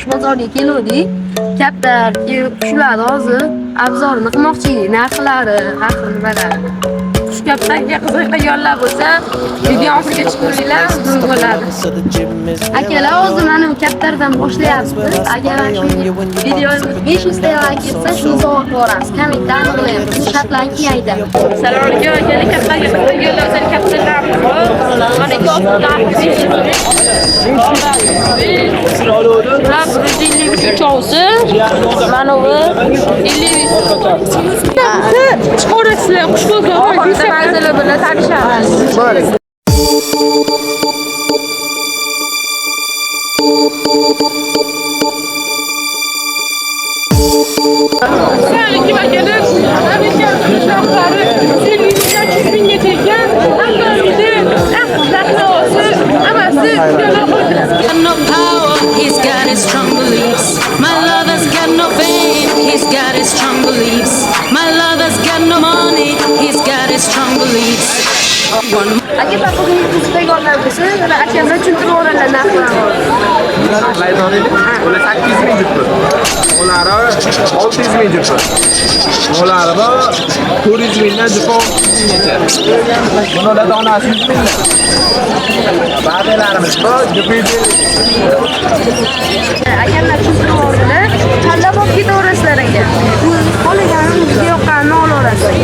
qush bozoriga keldik. Kaptar qushlar hozir obzorini qilmoqchi edik, narxlari, har xil nimalar. Qush kaptarga qiziqganlar bo'lsa, videosiga chiqinglar, zo'r bo'ladi. Akalar, hozir mana bu kaptardan boshlayapmiz. Agar videomiz 500 ta kelsa, shuni sovg'a qilamiz. Kommentda aniqlaymiz. Shartlar kengaydi. Assalomu alaykum. Akalar, kaptarga qiziqganlar o'zlari kaptarlarimiz bor. Mana ikki osmonlar 500. Uchovsi, mana bu 50. Chiqarasizlar, qush bozori manzili bilan tanishamiz. Bo'ling. He's got his strong beliefs. My lover's got no fame. He's got his strong beliefs. My lover's got no money. He's got his strong beliefs. Aka bugun qiziqganlar bo'lsa, mana akamlar tushuntirib o'ralar narxlarni. Ular 800 ming jutdi. Ular 600 ming jutdi. Ular 400 mingdan jutdi. Bularda donasi ba'zilarimiz bor, jupidir. Akamlar tushuntirib o'ralar. Tanlab olib ketaverasizlar aka. Qolganini bizga yoqqanini olaverasiz.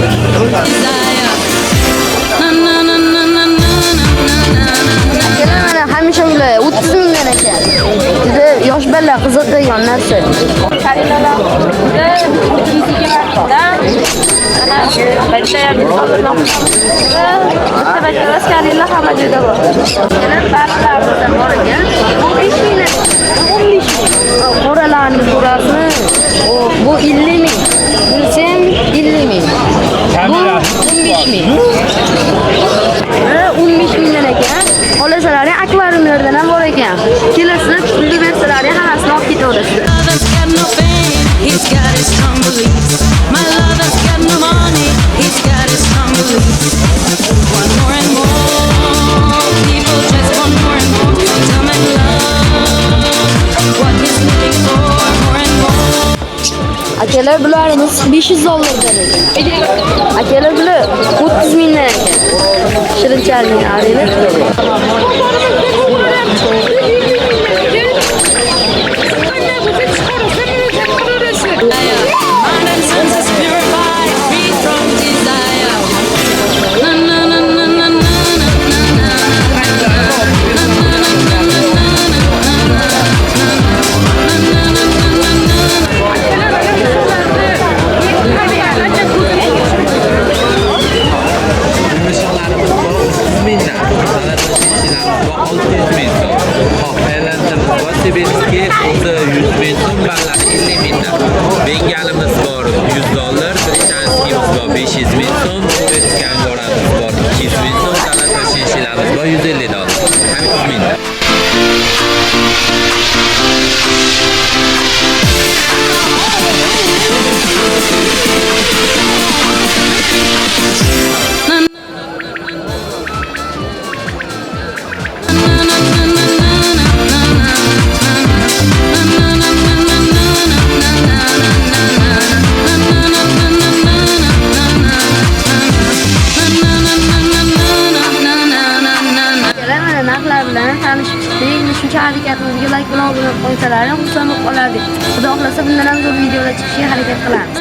Hamisha ular 30 mingdan ekan. Juda yosh bolalar qiziqadigan narsa. Karinalar juda 32 martadan ana baytayam bitta karinalar hamma joyda bor. Yana barchalarida bor ekan. Bu 5 mingdan 15 ming. Qoralarning burasi bu 50 ming. Bu 50 ming. Bu 15 ming. 15 mingdan ekan. Olasalari akvariumlardan ham bor ekan. Kelasi pulni bersalari hammasini olib ketaverasiz. He's got his strong beliefs. My lover's got no money. He's got his strong beliefs. Want more and more. People just want more and more. Come and love what he's looking for. More and more. Akalar bularimiz $500 ekan. Akalar bular 30 mingdan ekan. Shirinchalik araylar. Bengalimiz bor $100, Britanskimiz bor 500 ming so'm, Turet kangoramiz bor 200 ming so'm, Dalata shinshilamiz bor $150. Ham 100 mingdan. Narxlar bilan tanishib chiqdik. Shuncha harakatimizga like bilan obuna qo'ysalar ham xursand bo'lib qolardik. Xudo xolasa bundan ham zo'r videolar chiqishga harakat qilamiz.